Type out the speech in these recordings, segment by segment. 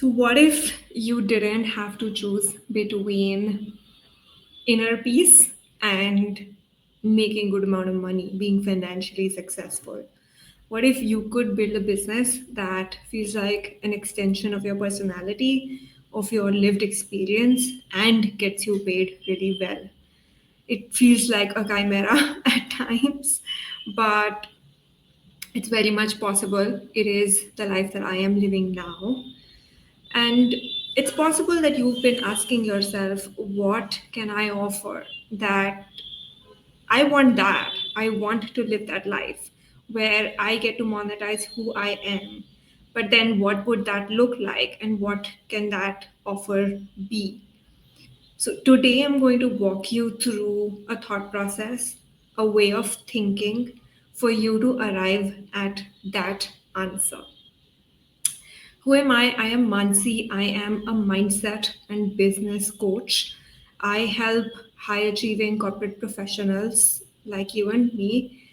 So, what if you didn't have to choose between inner peace and making good amount of money, being financially successful? What if you could build a business that feels like an extension of your personality, of your lived experience, and gets you paid really well? It feels like a chimera at times, but it's very much possible. It is the life that I am living now. And it's possible that you've been asking yourself, what can I offer that I want that? I want to live that life where I get to monetize who I am. But then what would that look like and what can that offer be? So today I'm going to walk you through a thought process, a way of thinking for you to arrive at that answer. Who am I? I am Mansi. I am a mindset and business coach. I help high achieving corporate professionals like you and me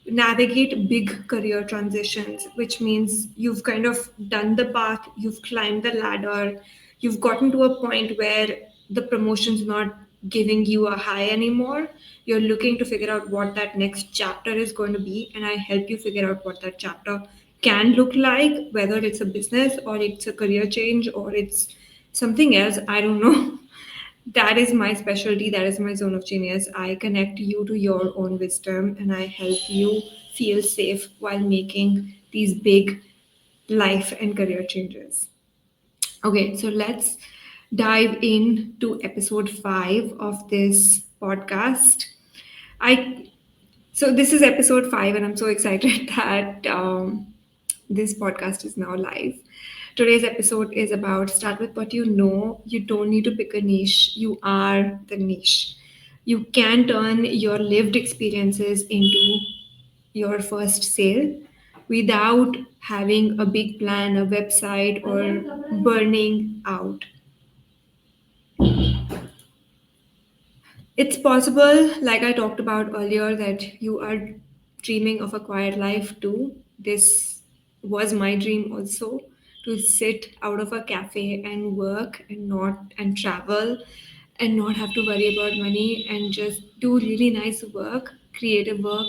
navigate big career transitions, which means you've kind of done the path, you've climbed the ladder, you've gotten to a point where the promotion's not giving you a high anymore. You're looking to figure out what that next chapter is going to be, and I help you figure out what that chapter can look like, whether it's a business or it's a career change or it's something else. I don't know. That is my specialty. That is my zone of genius. I connect you to your own wisdom and I help you feel safe while making these big life and career changes. Okay, so let's dive into episode 5 of this podcast. I so this is episode 5 and I'm so excited that this podcast is now live. Today's episode is about start with what you know. You don't need to pick a niche, you are the niche. You can turn your lived experiences into your first sale without having a big plan, a website, or burning out. It's possible, like I talked about earlier, that you are dreaming of a quiet life too. This was my dream also, to sit out of a cafe and work and not and travel and not have to worry about money and just do really nice work, creative work,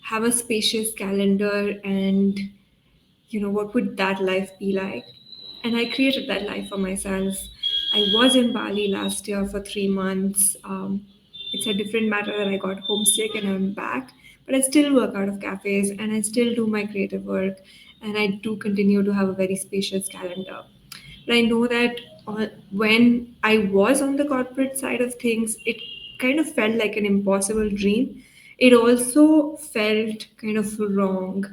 have a spacious calendar and what would that life be like? And I created that life for myself. I was in Bali last year for 3 months. It's a different matter that I got homesick and I'm back, but I still work out of cafes and I still do my creative work and I do continue to have a very spacious calendar. But I know that when I was on the corporate side of things, it kind of felt like an impossible dream. It also felt kind of wrong.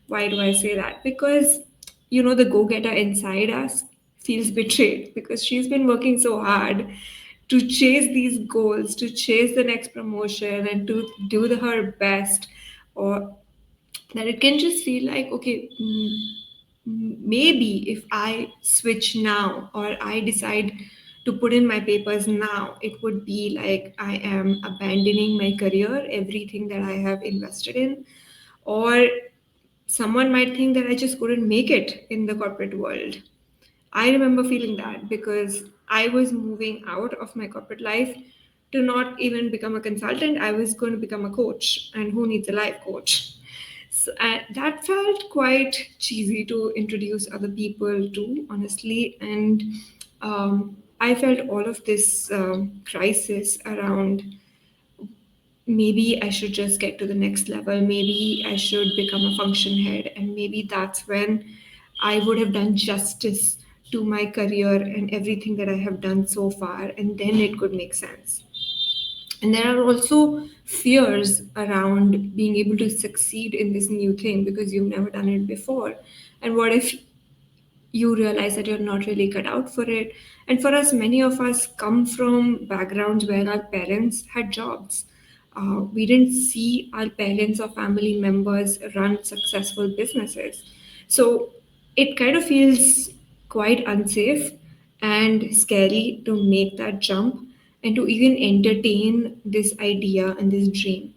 Why do I say that? Because, the go getter inside us feels betrayed because she's been working so hard to chase these goals, to chase the next promotion, and to do her best. Or that it can just feel like, okay, maybe if I switch now or I decide to put in my papers now, it would be like I am abandoning my career, everything that I have invested in, or someone might think that I just couldn't make it in the corporate world. I remember feeling that because I was moving out of my corporate life to not even become a consultant. I was going to become a coach, and who needs a life coach? So, that felt quite cheesy to introduce other people to, honestly. And I felt all of this crisis around maybe I should just get to the next level. Maybe I should become a function head. And maybe that's when I would have done justice to my career and everything that I have done so far. And then it could make sense. And there are also fears around being able to succeed in this new thing because you've never done it before. And what if you realize that you're not really cut out for it? And for us, many of us come from backgrounds where our parents had jobs. We didn't see our parents or family members run successful businesses. So it kind of feels quite unsafe and scary to make that jump and to even entertain this idea and this dream.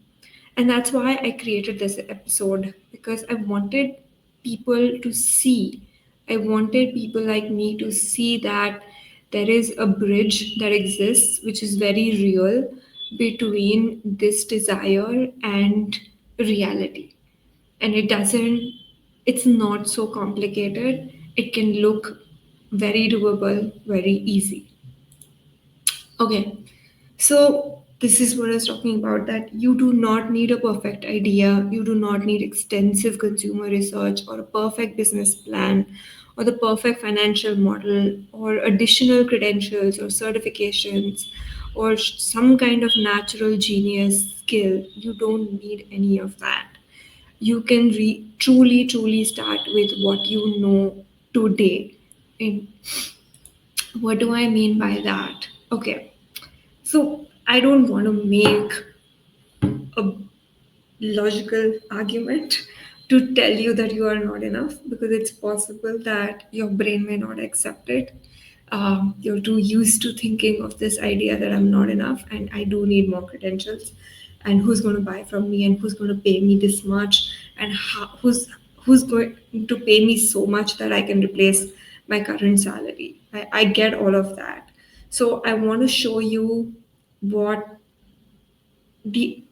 And that's why I created this episode because I wanted people to see I wanted people like me to see that there is a bridge that exists, which is very real, between this desire and reality. And it's not so complicated. It can look very doable, very easy. Okay, so this is what I was talking about, that you do not need a perfect idea, you do not need extensive consumer research or a perfect business plan or the perfect financial model or additional credentials or certifications or some kind of natural genius skill. You don't need any of that. You can truly start with what you know today. And what do I mean by that? Okay, so I don't want to make a logical argument to tell you that you are not enough, because it's possible that your brain may not accept it. You're too used to thinking of this idea that I'm not enough and I do need more credentials, and who's going to buy from me, and who's going to pay me this much, and who's going to pay me so much that I can replace my current salary. I get all of that. So I want to show you what the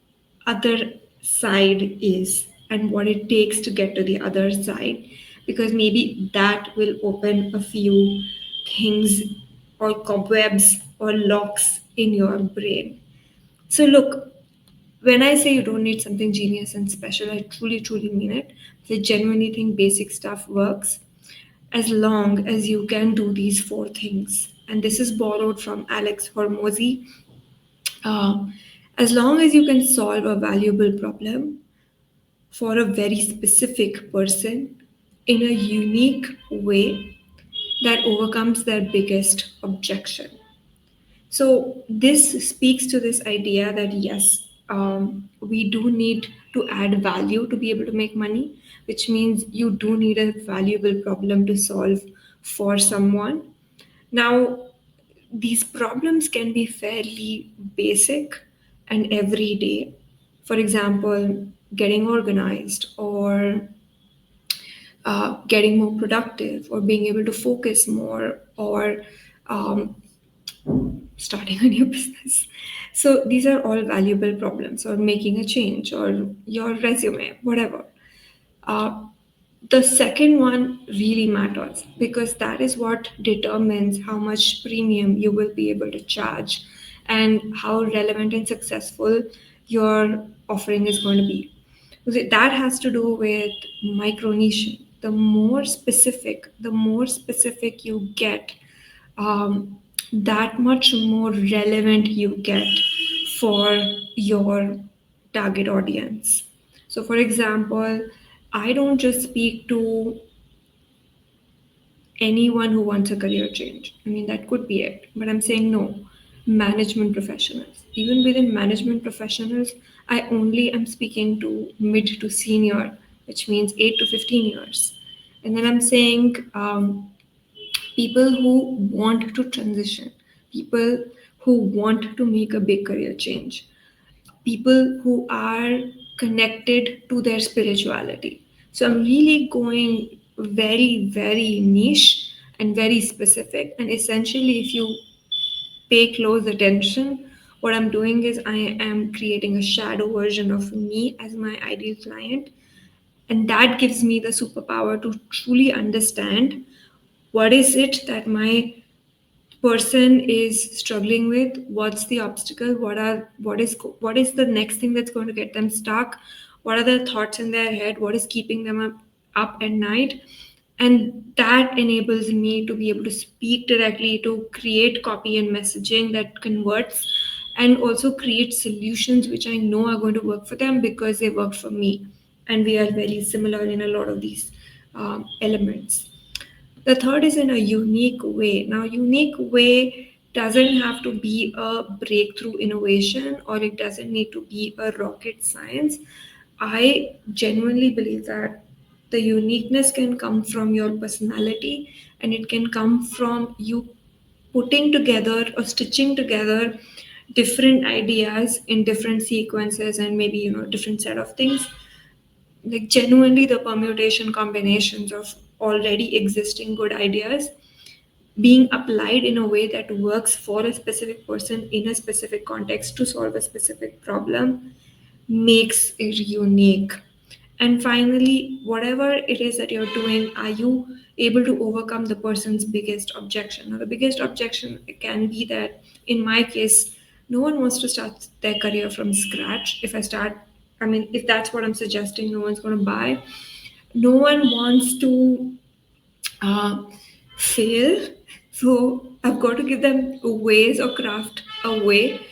other side is and what it takes to get to the other side, because maybe that will open a few things or cobwebs or locks in your brain. So look, when I say you don't need something genius and special, I truly mean it. I genuinely think basic stuff works as long as you can do these four things. And this is borrowed from Alex Hormozy. uh, as long as you can solve a valuable problem for a very specific person in a unique way that overcomes their biggest objection. So, this speaks to this idea that yes, we do need to add value to be able to make money, which means you do need a valuable problem to solve for someone. Now, these problems can be fairly basic and everyday. For example, getting organized or getting more productive or being able to focus more or um, starting a new business. So these are all valuable problems, or making a change, or your resume, whatever. Uh, the second one really matters because that is what determines how much premium you will be able to charge and how relevant and successful your offering is going to be. Because that has to do with micro niching. The more specific you get, that much more relevant you get for your target audience. So, for example, I don't just speak to anyone who wants a career change. I mean, that could be it. But I'm saying no, management professionals. Even within management professionals, I only am speaking to mid to senior, which means 8 to 15 years. And then I'm saying people who want to transition, people who want to make a big career change, people who are connected to their spirituality. So I'm really going very niche and very specific. And essentially, if you pay close attention, what I'm doing is I am creating a shadow version of me as my ideal client. And that gives me the superpower to truly understand what is it that my person is struggling with, what's the obstacle, what is the next thing that's going to get them stuck, what are the thoughts in their head, what is keeping them up at night. And that enables me to be able to speak directly, to create copy and messaging that converts, and also create solutions which I know are going to work for them because they work for me, and we are very similar in a lot of these elements. The third is in a unique way. Now, unique way doesn't have to be a breakthrough innovation, or it doesn't need to be a rocket science. I genuinely believe that the uniqueness can come from your personality, and it can come from you putting together or stitching together different ideas in different sequences and maybe different set of things, like genuinely the permutation combinations of already existing good ideas being applied in a way that works for a specific person in a specific context to solve a specific problem makes it unique. And finally, whatever it is that you're doing, are you able to overcome the person's biggest objection? Now, the biggest objection can be that, in my case, no one wants to start their career from scratch. If that's what I'm suggesting, no one's going to buy. No one wants to uh, fail. So I've got to give them ways or craft a way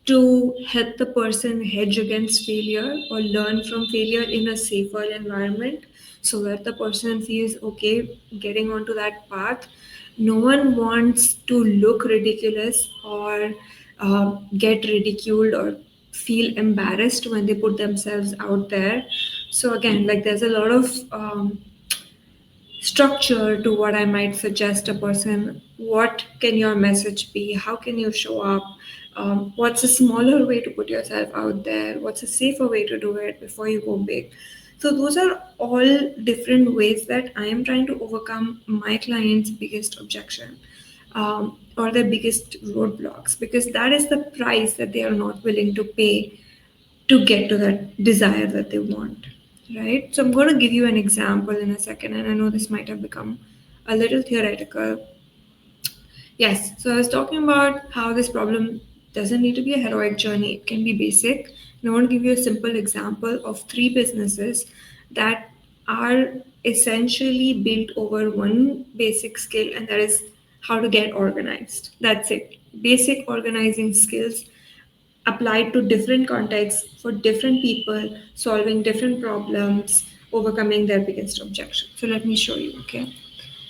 to help the person hedge against failure or learn from failure in a safer environment so that the person feels okay getting onto that path. No one wants to look ridiculous or get ridiculed or feel embarrassed when they put themselves out there. So again, like there's a lot of structure to what I might suggest a person. What can your message be? How can you show up? What's a smaller way to put yourself out there? What's a safer way to do it before you go big? So, those are all different ways that I am trying to overcome my clients' biggest objection or their biggest roadblocks, because that is the price that they are not willing to pay to get to that desire that they want, right? So I'm going to give you an example in a second, and I know this might have become a little theoretical. Yes, so I was talking about how this problem doesn't need to be a heroic journey, it can be basic. And I want to give you a simple example of three businesses that are essentially built over one basic skill, and that is how to get organized. That's it. Basic organizing skills applied to different contexts for different people, solving different problems, overcoming their biggest objection. So let me show you, okay?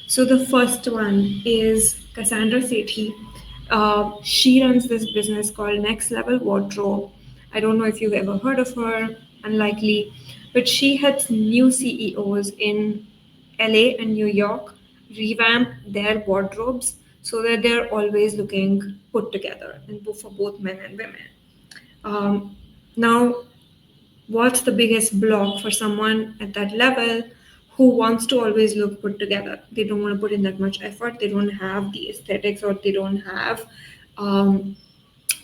So the first one is Cassandra Sethi. She runs this business called Next Level Wardrobe. I don't know if you've ever heard of her, unlikely, but she helps new CEOs in LA and New York revamp their wardrobes so that they're always looking put together, and for both men and women. Now, what's the biggest block for someone at that level who wants to always look put together? They don't want to put in that much effort, they don't have the aesthetics, or they don't have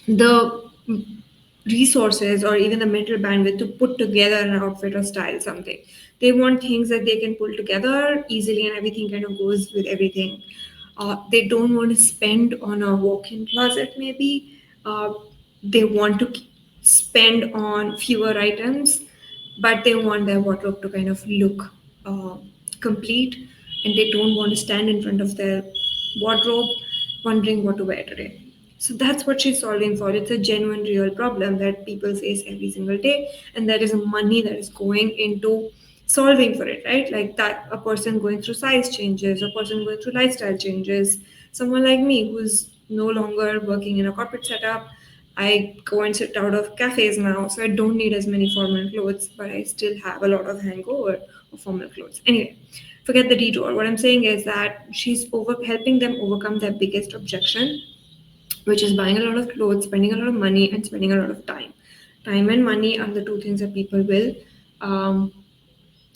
the resources or even the mental bandwidth to put together an outfit or style something. They want things that they can pull together easily and everything kind of goes with everything. They don't want to spend on a walk-in closet maybe. They want to spend on fewer items, but they want their wardrobe to kind of look uh, complete, and they don't want to stand in front of their wardrobe wondering what to wear today. So that's what she's solving for. It's a genuine, real problem that people face every single day, and there is money that is going into solving for it, right? Like that, a person going through size changes, a person going through lifestyle changes, someone like me who's no longer working in a corporate setup. I go and sit out of cafes now, so I don't need as many formal clothes, but I still have a lot of hangover of formal clothes. Anyway, forget the detour. What I'm saying is that she's over helping them overcome their biggest objection, which is buying a lot of clothes, spending a lot of money, and spending a lot of time. Time and money are the two things that people will um,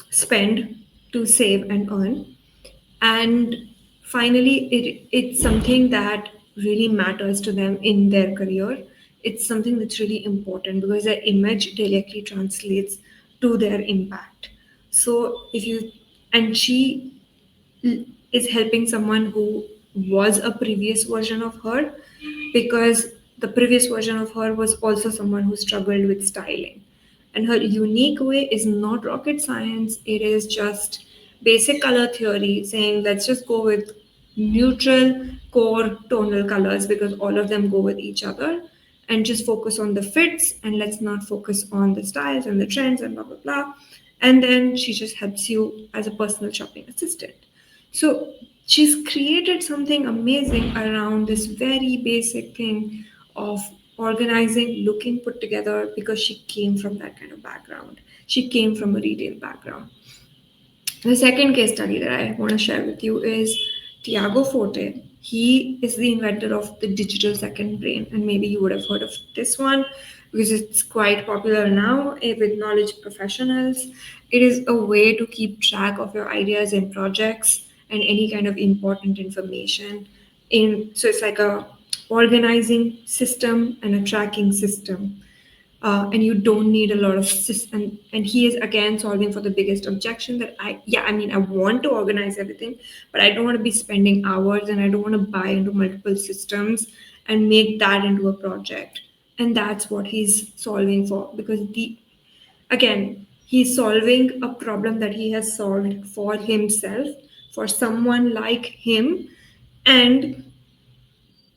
spend to save and earn. And finally, it's something that really matters to them in their career. It's something that's really important because their image directly translates to their impact. So if you and she is helping someone who was a previous version of her, because the previous version of her was also someone who struggled with styling. And her unique way is not rocket science, it is just basic color theory saying let's just go with neutral core tonal colors because all of them go with each other, and just focus on the fits and let's not focus on the styles and the trends and blah blah blah. And then she just helps you as a personal shopping assistant. So she's created something amazing around this very basic thing of organizing, looking put together, because she came from that kind of background. She came from a retail background. The second case study that I want to share with you is Tiago Forte. He is the inventor of the digital second brain, and maybe you would have heard of this one. because it's quite popular now with knowledge professionals. It is a way to keep track of your ideas and projects and any kind of important information. So it's like a organizing system and a tracking system, and you don't need a lot of system. And he is again solving for the biggest objection that I mean, I want to organize everything, but I don't want to be spending hours, and I don't want to buy into multiple systems and make that into a project. And that's what he's solving for, because the again, he's solving a problem that he has solved for himself, for someone like him, and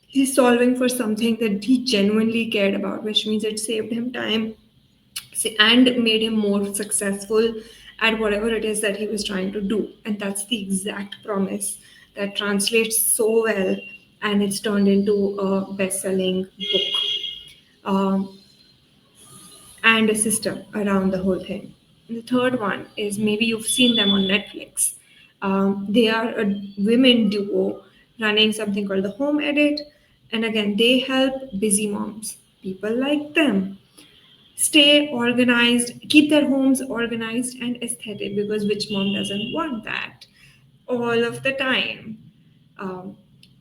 he's solving for something that he genuinely cared about, which means it saved him time and made him more successful at whatever it is that he was trying to do. And that's the exact promise that translates so well, and it's turned into a best selling book, and a system around the whole thing. And the third one is, maybe you've seen them on Netflix. They are a women duo running something called the Home Edit. And again, they help busy moms, people like them, stay organized, keep their homes organized and aesthetic, because which mom doesn't want that all of the time? Um,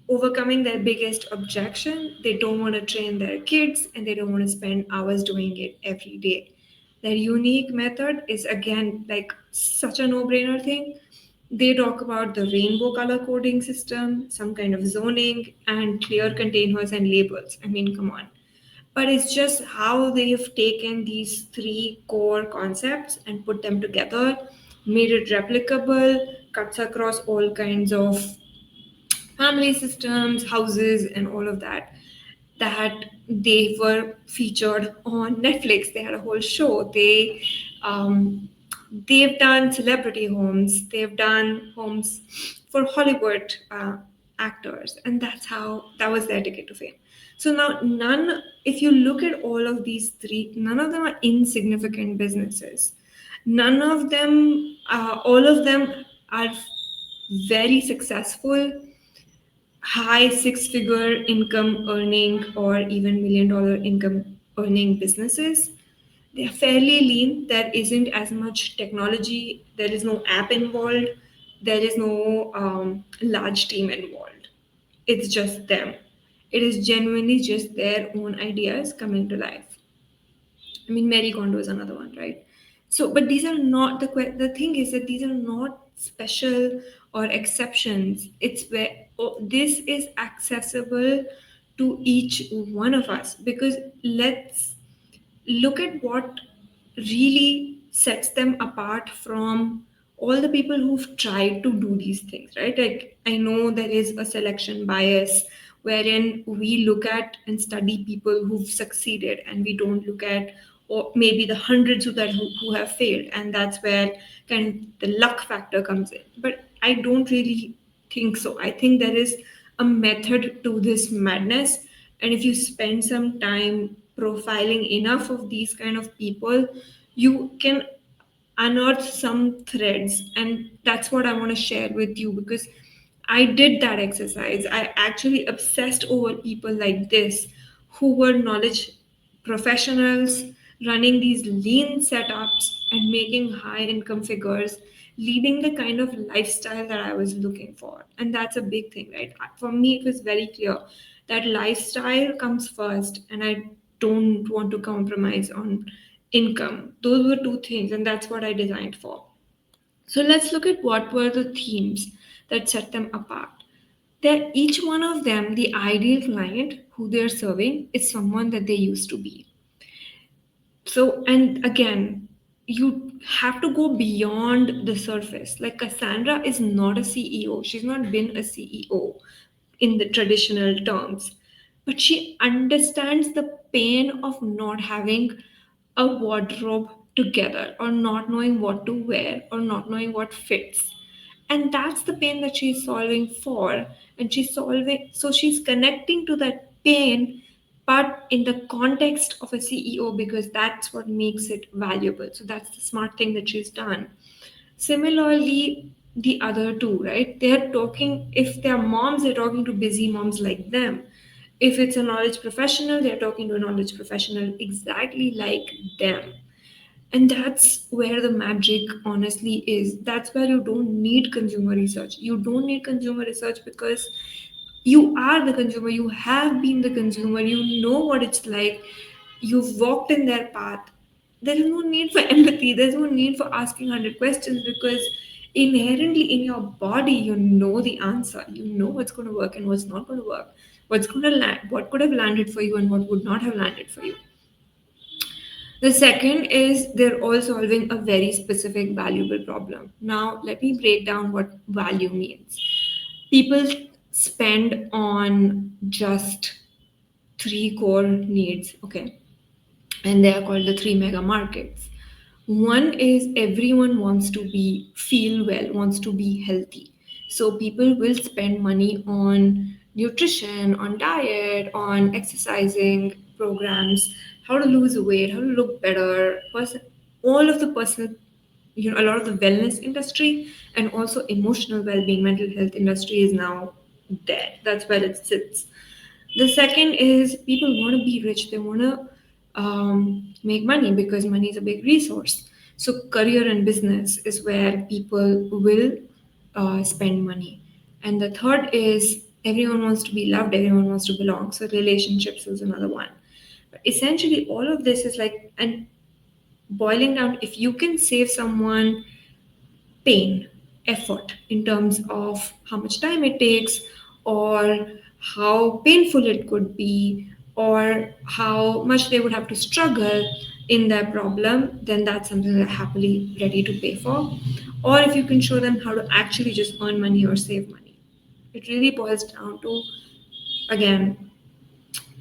Overcoming their biggest objection, they don't want to train their kids and they don't want to spend hours doing it every day. Their unique method is again like such a no brainer thing. They talk about the rainbow color coding system, some kind of zoning, and clear containers and labels. I mean, come on, but it's just how they've taken these three core concepts and put them together, made it replicable, cuts across all kinds of family systems, houses, and all of that. That they were featured on Netflix. They had a whole show. They've done celebrity homes. They've done homes for Hollywood actors, and that's how that was their ticket to fame. So now, none. If you look at all of these three, none of them are insignificant businesses. None of them, all of them are very successful, high six figure income earning or even $1 million income earning businesses. They are fairly lean. There isn't as much technology. There is no app involved. There is no large team involved. It's just them. It is genuinely just their own ideas coming to life. I mean, Mary Kondo is another one, right? So, but these are not the thing is that these are not special or exceptions. It's where this is accessible to each one of us, because let's look at what really sets them apart from all the people who've tried to do these things, right? Like, I know there is a selection bias wherein we look at and study people who've succeeded, and we don't look at, or maybe the hundreds who have failed, and that's where kind of the luck factor comes in. But I don't really think so. I think there is a method to this madness, and if you spend some time profiling enough of these kind of people, you can unearth some threads. And that's what I want to share with you, because I did that exercise. I actually obsessed over people like this, who were knowledge professionals running these lean setups and making high income figures, leading the kind of lifestyle that I was looking for. And that's a big thing, right? For me, it was very clear that lifestyle comes first, and I don't want to compromise on income. Those were two things, and that's what I designed for. So let's look at what were the themes that set them apart. That each one of them, the ideal client who they're serving, is someone that they used to be. So, and again, you have to go beyond the surface. Like, Cassandra is not a CEO. She's not been a CEO in the traditional terms, but she understands the pain of not having a wardrobe together, or not knowing what to wear, or not knowing what fits. And that's the pain that she's solving for. And she's connecting to that pain, but in the context of a CEO, because that's what makes it valuable. So that's the smart thing that she's done. Similarly, the other two, right? They're talking, if they're moms, they're talking to busy moms like them. If it's a knowledge professional, they're talking to a knowledge professional exactly like them. And that's where the magic honestly is. That's where you don't need consumer research. You don't need consumer research because you are the consumer. You have been the consumer. You know what it's like. You've walked in their path. There is no need for empathy. There's no need for asking 100 questions because inherently in your body, you know the answer. You know what's going to work and what's not going to work. What's going to land, what could have landed for you and what would not have landed for you. The second is they're all solving a very specific valuable problem. Now, let me break down what value means. People spend on just three core needs, okay? And they are called the three mega markets. One is everyone wants to be feel well, wants to be healthy. So people will spend money on nutrition, on diet, on exercising programs, how to lose weight, how to look better, all of the personal, a lot of the wellness industry and also emotional well-being, mental health industry is now dead. That's where it sits. The second is people want to be rich. They want to make money because money is a big resource. So, career and business is where people will spend money. And the third is everyone wants to be loved, everyone wants to belong. So, relationships is another one. But essentially, all of this is like, and boiling down, if you can save someone pain, effort in terms of how much time it takes, or how painful it could be, or how much they would have to struggle in their problem, then that's something they're happily ready to pay for. Or if you can show them how to actually just earn money or save money. It really boils down to, again,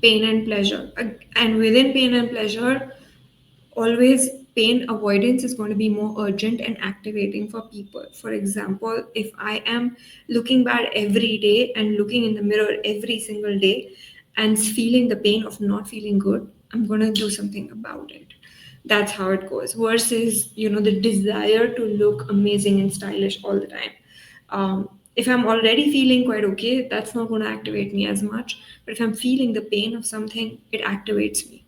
pain and pleasure. And within pain and pleasure, always pain avoidance is going to be more urgent and activating for people. For example, if I am looking bad every day and looking in the mirror every single day and feeling the pain of not feeling good, I'm going to do something about it. That's how it goes. Versus, the desire to look amazing and stylish all the time. If I'm already feeling quite okay, that's not going to activate me as much. But if I'm feeling the pain of something, it activates me.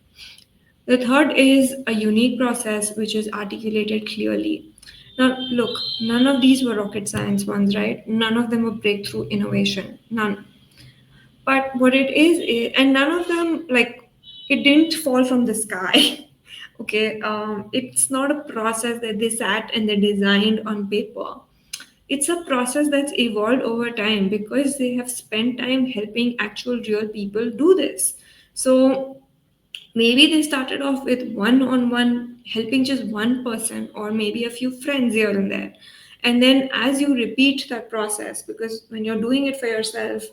The third is a unique process which is articulated clearly. Now, look, none of these were rocket science ones, right? None of them were breakthrough innovation. None. But what it and none of them, like, it didn't fall from the sky. Okay. It's not a process that they sat and they designed on paper. It's a process that's evolved over time because they have spent time helping actual real people do this. So maybe they started off with one on one, helping just one person or maybe a few friends here and there. And then as you repeat that process, because when you're doing it for yourself,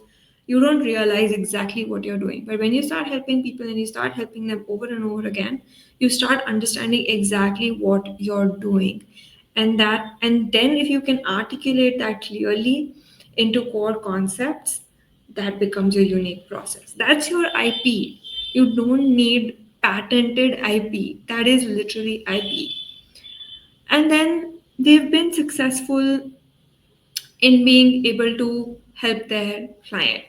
you don't realize exactly what you're doing. But when you start helping people and you start helping them over and over again, you start understanding exactly what you're doing. And then if you can articulate that clearly into core concepts, that becomes your unique process. That's your IP. You don't need patented IP. That is literally IP. And then they've been successful in being able to help their client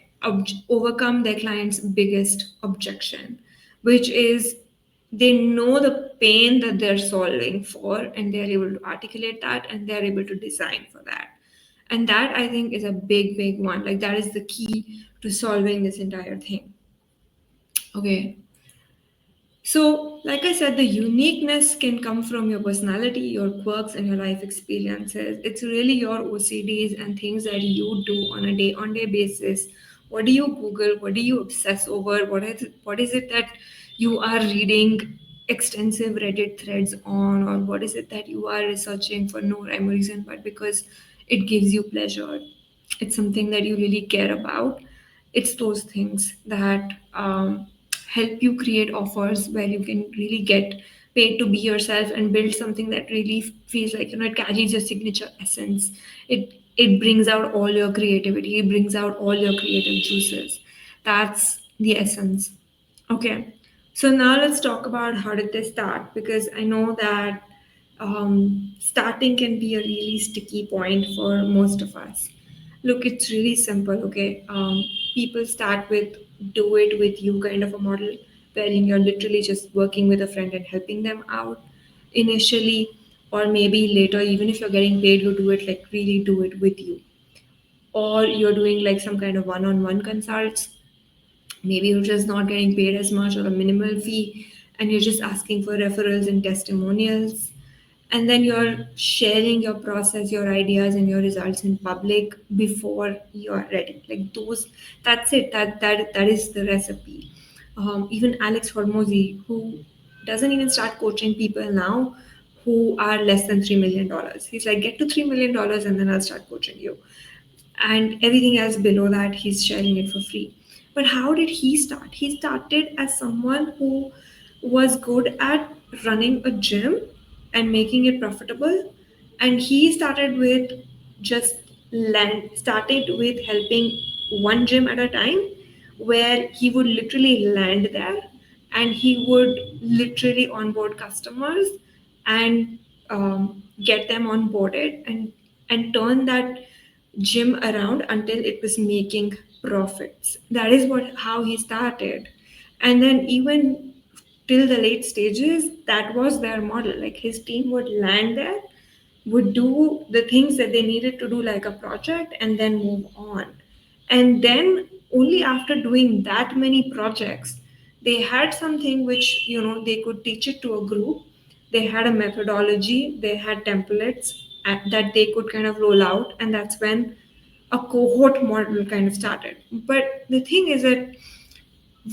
overcome their client's biggest objection, which is they know the pain that they're solving for and they're able to articulate that and they're able to design for that. And that I think is a big, big one. Like that is the key to solving this entire thing. Okay. So, like I said, the uniqueness can come from your personality, your quirks, and your life experiences. It's really your OCDs and things that you do on a day basis. What do you Google? What do you obsess over? What is it that you are reading extensive Reddit threads on, or what is it that you are researching for no rhyme or reason, but because it gives you pleasure? It's something that you really care about. It's those things that help you create offers where you can really get paid to be yourself and build something that really feels like it carries your signature essence. It brings out all your creativity, it brings out all your creative juices. That's the essence. Okay, so now let's talk about how did they start, because I know that starting can be a really sticky point for most of us. Look, it's really simple, okay? People start with do it with you kind of a model, wherein you're literally just working with a friend and helping them out initially, or maybe later, even if you're getting paid, you do it like really do it with you, or you're doing like some kind of one-on-one consults. Maybe you're just not getting paid as much or a minimal fee, and you're just asking for referrals and testimonials, and then you're sharing your process, your ideas and your results in public before you're ready. Like those, that's it, that is the recipe. Even Alex Hormozy, who doesn't even start coaching people now who are less than $3 million, he's like, get to $3 million and then I'll start coaching you, and everything else below that he's sharing it for free. But how did he start? He started as someone who was good at running a gym and making it profitable, and he started with just started with helping one gym at a time, where he would literally land there and he would literally onboard customers and get them onboarded and turn that gym around until it was making profits. That is what how he started. And then even till the late stages, that was their model. Like his team would land there, would do the things that they needed to do like a project, and then move on. And then only after doing that many projects, they had something which, they could teach it to a group. They had a methodology, they had templates that they could kind of roll out, and that's when a cohort model kind of started. But the thing is that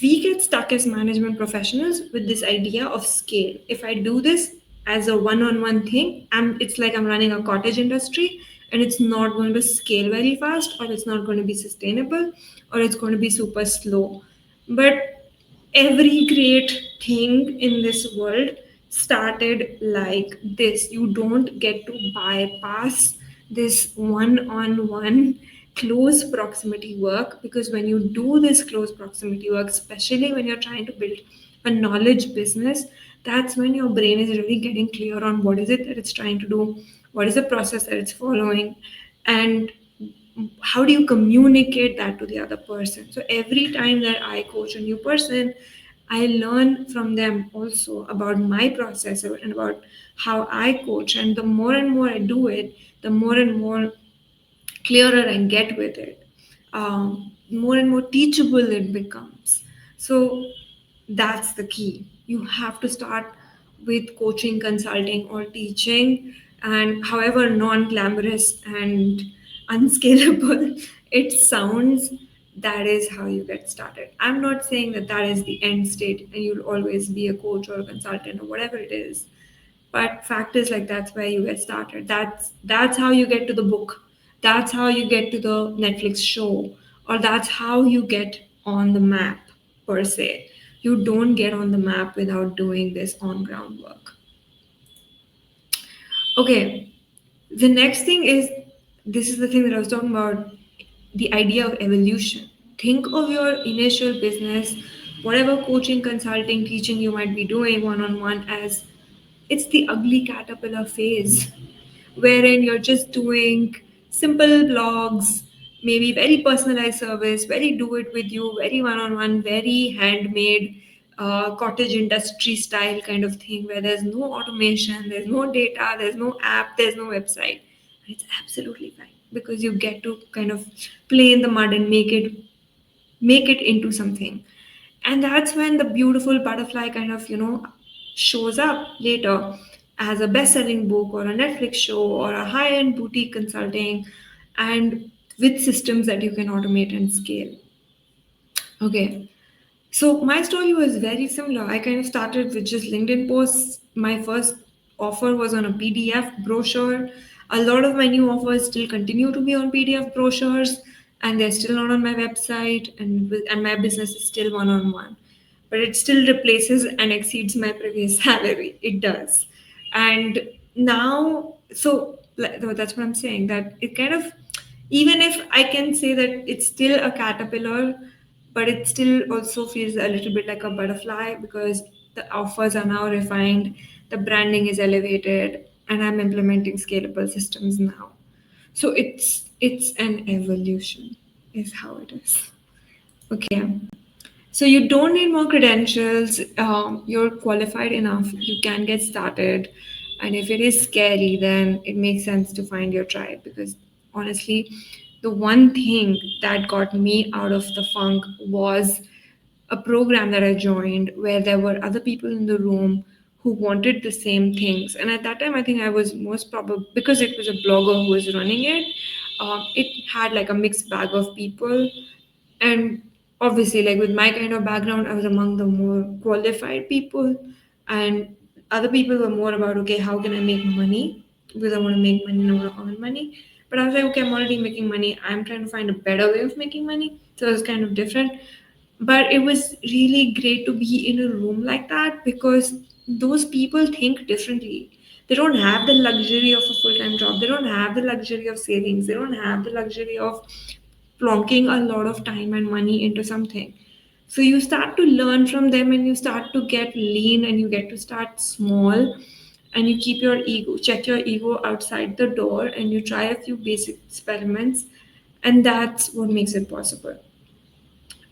we get stuck as management professionals with this idea of scale. If I do this as a one-on-one thing, it's like I'm running a cottage industry, and it's not going to scale very fast, or it's not going to be sustainable, or it's going to be super slow. But every great thing in this world started like this. You don't get to bypass this one-on-one close proximity work, because when you do this close proximity work, especially when you're trying to build a knowledge business, that's when your brain is really getting clear on what is it that it's trying to do, what is the process that it's following, and how do you communicate that to the other person. So every time that I coach a new person, I learn from them also about my process and about how I coach, and the more and more I do it, the more and more clearer I get with it, more and more teachable it becomes. So that's the key. You have to start with coaching, consulting, or teaching, and however non glamorous and unscalable it sounds, that is how you get started. I'm not saying that that is the end state and you'll always be a coach or a consultant or whatever it is, but fact is, like, that's where you get started. That's how you get to the book. That's how you get to the Netflix show, or that's how you get on the map per se. You don't get on the map without doing this on ground work. Okay, the next thing is, this is the thing that I was talking about, the idea of evolution. Think of your initial business, whatever coaching, consulting, teaching you might be doing one on one, as it's the ugly caterpillar phase, wherein you're just doing simple blogs, maybe very personalized service, very do it with you, very one on one, very handmade, cottage industry style kind of thing, where there's no automation, there's no data, there's no app, there's no website. It's absolutely fine, because you get to kind of play in the mud and make it into something. And that's when the beautiful butterfly kind of shows up later as a best-selling book or a Netflix show or a high-end boutique consulting, and with systems that you can automate and scale. Okay, so my story was very similar. I kind of started with just LinkedIn posts. My first offer was on a PDF brochure. A lot of my new offers still continue to be on PDF brochures, and they're still not on my website, and my business is still one-on-one. But it still replaces and exceeds my previous salary. It does. And now, so that's what I'm saying, that it kind of, even if I can say that it's still a caterpillar, but it still also feels a little bit like a butterfly, because the offers are now refined, the branding is elevated, and I'm implementing scalable systems now. So it's an evolution, is how it is. Okay. So you don't need more credentials. You're qualified enough. You can get started. And if it is scary, then it makes sense to find your tribe, because honestly, the one thing that got me out of the funk was a program that I joined where there were other people in the room who wanted the same things. And at that time, I think I was most probably, because it was a blogger who was running it, it had like a mixed bag of people. And obviously, like with my kind of background, I was among the more qualified people. And other people were more about, okay, how can I make money? Because I want to make money and I want to earn money. But I was like, okay, I'm already making money. I'm trying to find a better way of making money. So it was kind of different. But it was really great to be in a room like that, because those people think differently. They don't have the luxury of a full-time job. They don't have the luxury of savings. They don't have the luxury of plonking a lot of time and money into something. So you start to learn from them, and you start to get lean, and you get to start small, and you keep your ego, check your ego outside the door, and you try a few basic experiments, and that's what makes it possible.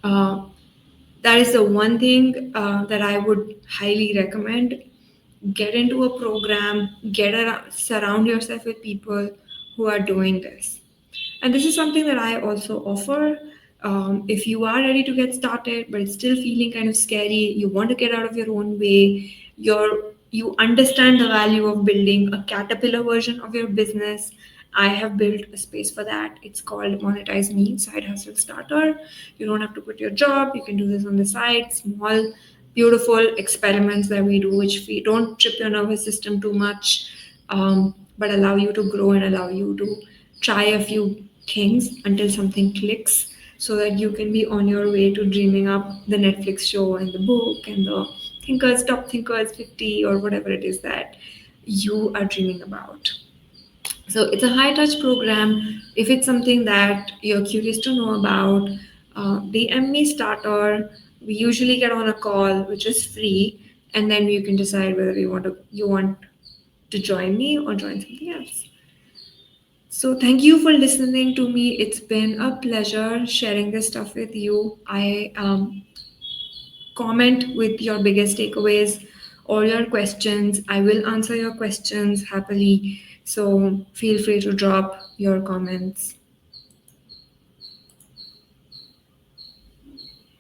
Uh, that is the one thing that I would highly recommend. Get into a program, get around, surround yourself with people who are doing this. And this is something that I also offer. If you are ready to get started, but it's still feeling kind of scary, you want to get out of your own way, you understand the value of building a caterpillar version of your business. I have built a space for that. It's called Monetize Me Side Hustle Starter. You don't have to quit your job. You can do this on the side. Small, beautiful experiments that we do, which we don't trip your nervous system too much, but allow you to grow and allow you to try a few things until something clicks, so that you can be on your way to dreaming up the Netflix show and the book and the top thinkers 50 or whatever it is that you are dreaming about. So it's a high touch program. If it's something that you're curious to know about, DM me starter. We usually get on a call, which is free, and then you can decide whether you want to join me or join something else. So thank you for listening to me. It's been a pleasure sharing this stuff with you. I comment with your biggest takeaways or your questions. I will answer your questions happily. So feel free to drop your comments.